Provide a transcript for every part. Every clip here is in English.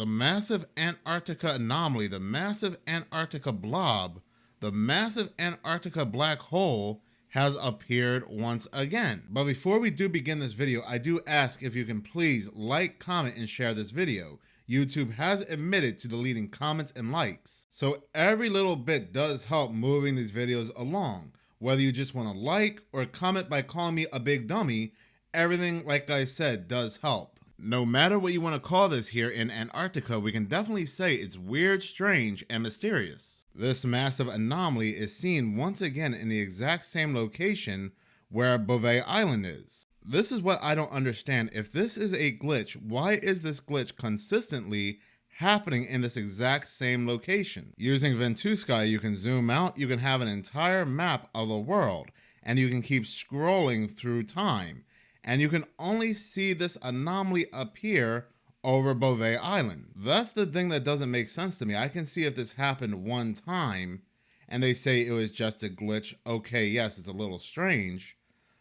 The massive Antarctica anomaly, the massive Antarctica blob, the massive Antarctica black hole has appeared once again. But before we do begin this video, I do ask if you can please like, comment, and share this video. YouTube has admitted to deleting comments and likes, so every little bit does help moving these videos along. Whether you just want to like or comment by calling me a big dummy, everything, like I said, does help. No matter what you want to call this here in Antarctica, we can definitely say it's weird, strange, and mysterious. This massive anomaly is seen once again in the exact same location where Bouvet Island is. This is what I don't understand. If this is a glitch, why is this glitch consistently happening in this exact same location? Using Ventusky, you can zoom out, you can have an entire map of the world, and you can keep scrolling through time. And you can only see this anomaly appear over Bouvet Island. That's the thing that doesn't make sense to me. I can see if this happened one time and they say it was just a glitch. Okay, yes, it's a little strange.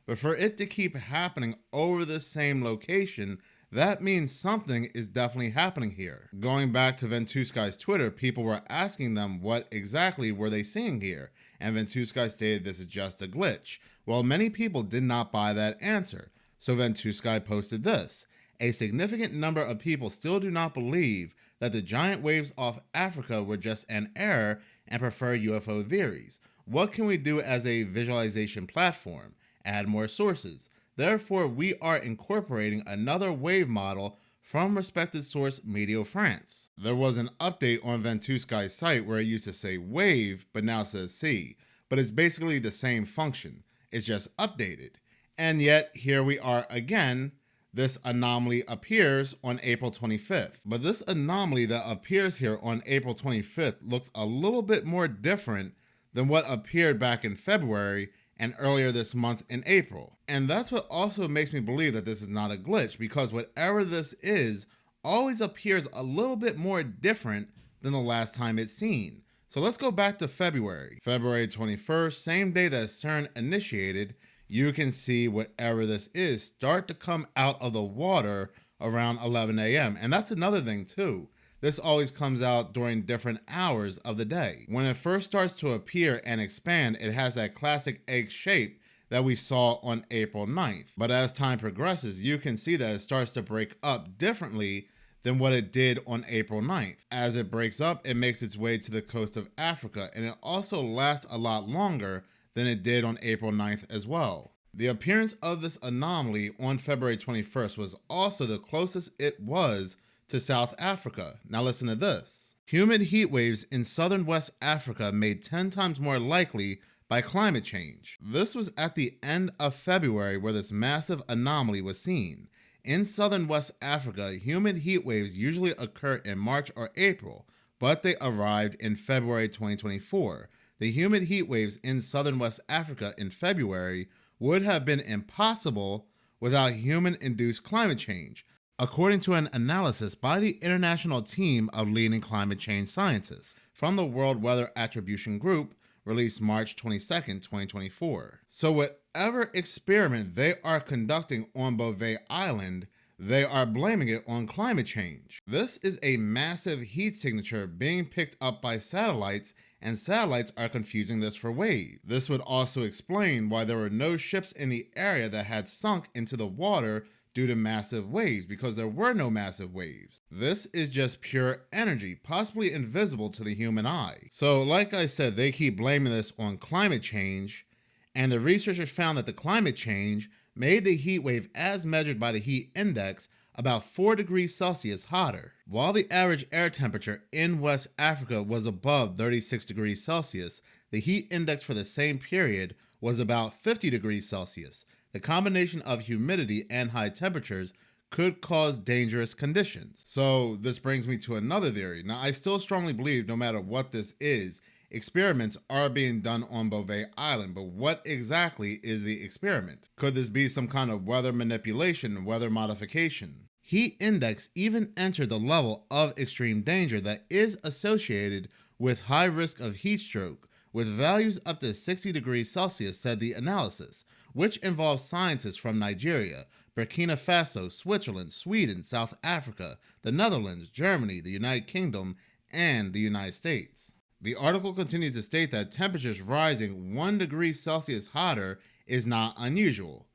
But for it to keep happening over the same location, that means something is definitely happening here. Going back to Ventusky's Twitter, people were asking them what exactly were they seeing here. And Ventusky stated this is just a glitch. Well, many people did not buy that answer. So Ventusky posted this: a significant number of people still do not believe that the giant waves off Africa were just an error and prefer UFO theories. What can we do as a visualization platform? Add more sources. Therefore, we are incorporating another wave model from respected source Medio France. There was an update on Ventusky's site where it used to say wave, but now says see. But it's basically the same function. It's just updated. And yet, here we are again. This anomaly appears on April 25th. But this anomaly that appears here on April 25th looks a little bit more different than what appeared back in February and earlier this month in April. And that's what also makes me believe that this is not a glitch, because whatever this is always appears a little bit more different than the last time it's seen. So let's go back to February. February 21st, same day that CERN initiated, you can see whatever this is start to come out of the water around 11 a.m. And that's another thing too. This always comes out during different hours of the day. When it first starts to appear and expand, it has that classic egg shape that we saw on April 9th. But as time progresses, you can see that it starts to break up differently than what it did on April 9th. As it breaks up, it makes its way to the coast of Africa, and it also lasts a lot longer than it did on April 9th as well. The appearance of this anomaly on February 21st was also the closest it was to South Africa. Now listen to this. Humid heat waves in southern West Africa made 10 times more likely by climate change. This was at the end of February where this massive anomaly was seen. In southern West Africa, humid heat waves usually occur in March or April, but they arrived in February 2024. The humid heat waves in southern West Africa in February would have been impossible without human-induced climate change, according to an analysis by the international team of leading climate change scientists from the World Weather Attribution Group, released March 22, 2024. So whatever experiment they are conducting on Bouvet Island, they are blaming it on climate change. This is a massive heat signature being picked up by satellites, and satellites are confusing this for waves. This would also explain why there were no ships in the area that had sunk into the water due to massive waves, because there were no massive waves. This is just pure energy, possibly invisible to the human eye. So like I said, they keep blaming this on climate change, and the researchers found that the climate change made the heat wave as measured by the heat index about 4 degrees Celsius hotter. While the average air temperature in West Africa was above 36 degrees Celsius, the heat index for the same period was about 50 degrees Celsius. The combination of humidity and high temperatures could cause dangerous conditions. So this brings me to another theory. Now, I still strongly believe no matter what this is, experiments are being done on Bouvet Island, but what exactly is the experiment? Could this be some kind of weather manipulation, weather modification? Heat index even entered the level of extreme danger that is associated with high risk of heat stroke, with values up to 60 degrees Celsius, said the analysis, which involves scientists from Nigeria, Burkina Faso, Switzerland, Sweden, South Africa, the Netherlands, Germany, the United Kingdom, and the United States. The article continues to state that temperatures rising 1 degree Celsius hotter is not unusual.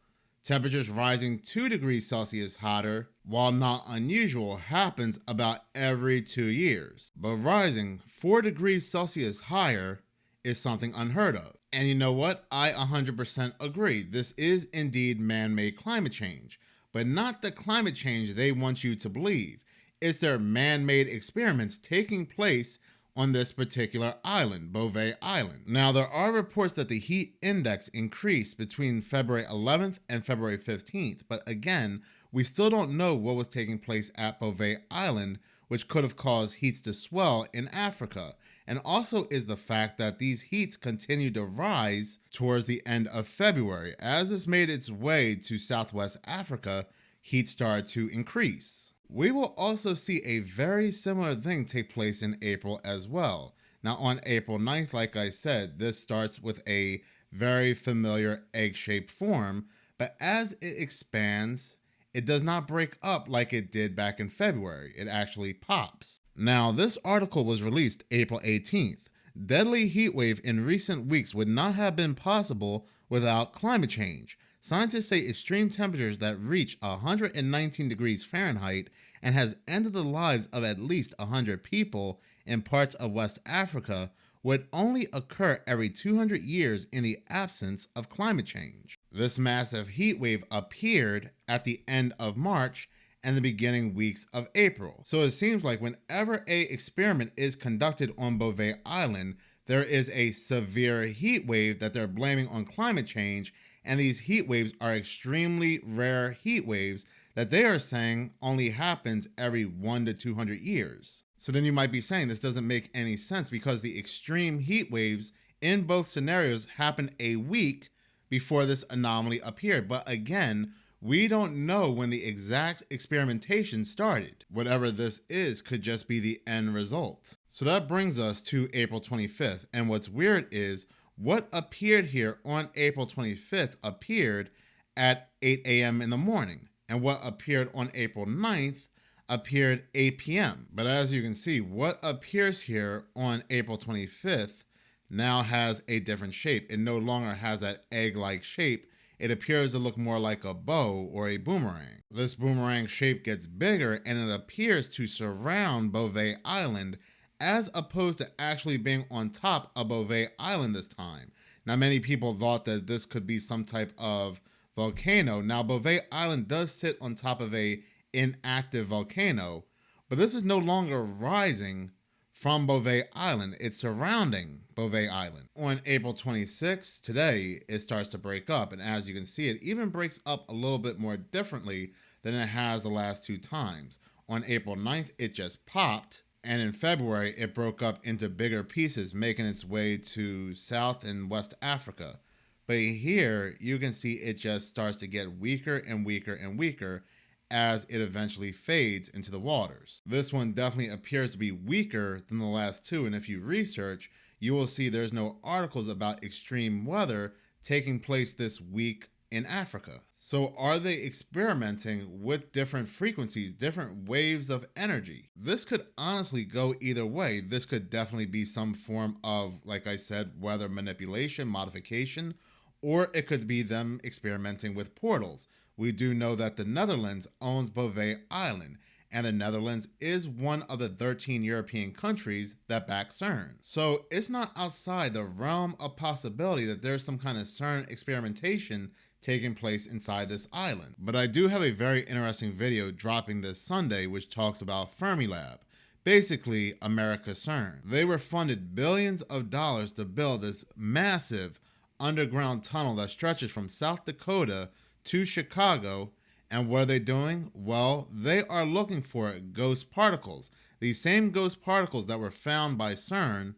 Temperatures rising 2 degrees Celsius hotter, while not unusual, happens about every 2 years. But rising 4 degrees Celsius higher is something unheard of. And you know what? I 100% agree. This is indeed man-made climate change, but not the climate change they want you to believe. It's their man-made experiments taking place on this particular island, Bouvet Island. Now, there are reports that the heat index increased between February 11th and February 15th, but again, we still don't know what was taking place at Bouvet Island, which could have caused heats to swell in Africa. And also is the fact that these heats continue to rise towards the end of February. As this made its way to Southwest Africa, heat started to increase. We will also see a very similar thing take place in April as well. Now on April 9th, like I said, this starts with a very familiar egg-shaped form, but as it expands, it does not break up like it did back in February. It actually pops. Now, this article was released April 18th. Deadly heat wave in recent weeks would not have been possible without climate change. Scientists say extreme temperatures that reach 119 degrees Fahrenheit and has ended the lives of at least 100 people in parts of West Africa would only occur every 200 years in the absence of climate change. This massive heat wave appeared at the end of March and the beginning weeks of April. So it seems like whenever an experiment is conducted on Bouvet Island, there is a severe heat wave that they're blaming on climate change, and these heat waves are extremely rare heat waves that they are saying only happens every 1 to 200 years. So then you might be saying this doesn't make any sense because the extreme heat waves in both scenarios happened a week before this anomaly appeared. But again, we don't know when the exact experimentation started. Whatever this is could just be the end result. So that brings us to April 25th. And what's weird is what appeared here on April 25th appeared at 8 a.m. in the morning. And what appeared on April 9th appeared 8 p.m. But as you can see, what appears here on April 25th now has a different shape. It no longer has that egg-like shape. It appears to look more like a bow or a boomerang. This boomerang shape gets bigger and it appears to surround Bouvet Island as opposed to actually being on top of Bouvet Island this time. Now, many people thought that this could be some type of volcano. Now, Bouvet Island does sit on top of a inactive volcano, but this is no longer rising from Bouvet Island. It's surrounding Bouvet Island. On April 26th, today, it starts to break up. And as you can see, it even breaks up a little bit more differently than it has the last two times. On April 9th, it just popped. And in February, it broke up into bigger pieces, making its way to South and West Africa. But here, you can see it just starts to get weaker and weaker and weaker as it eventually fades into the waters. This one definitely appears to be weaker than the last two, and if you research, you will see there's no articles about extreme weather taking place this week in Africa. So are they experimenting with different frequencies, different waves of energy? This could honestly go either way. This could definitely be some form of, like I said, weather manipulation, modification, or it could be them experimenting with portals. We do know that the Netherlands owns Bouvet Island, and the Netherlands is one of the 13 European countries that back CERN. So it's not outside the realm of possibility that there's some kind of CERN experimentation taking place inside this island. But I do have a very interesting video dropping this Sunday which talks about Fermilab, basically America's CERN. They were funded billions of dollars to build this massive underground tunnel that stretches from South Dakota to Chicago. And what are they doing? Well, they are looking for ghost particles. These same ghost particles that were found by CERN,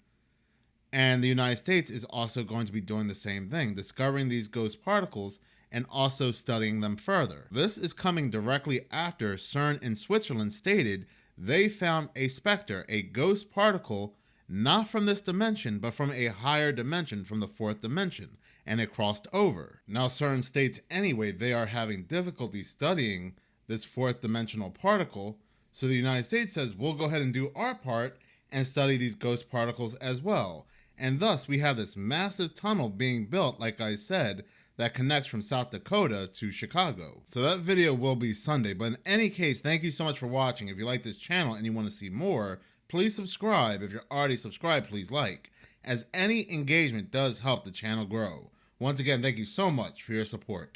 and the United States is also going to be doing the same thing, discovering these ghost particles and also studying them further. This is coming directly after CERN in Switzerland stated they found a specter, a ghost particle, not from this dimension, but from a higher dimension, from the fourth dimension. and it crossed over. Now CERN states anyway they are having difficulty studying this fourth dimensional particle, so the United States says we'll go ahead and do our part and study these ghost particles as well. And thus we have this massive tunnel being built, like I said, that connects from South Dakota to Chicago. So that video will be Sunday, but in any case, thank you so much for watching. If you like this channel and you want to see more, please subscribe. If you're already subscribed, please like, as any engagement does help the channel grow. Once again, thank you so much for your support.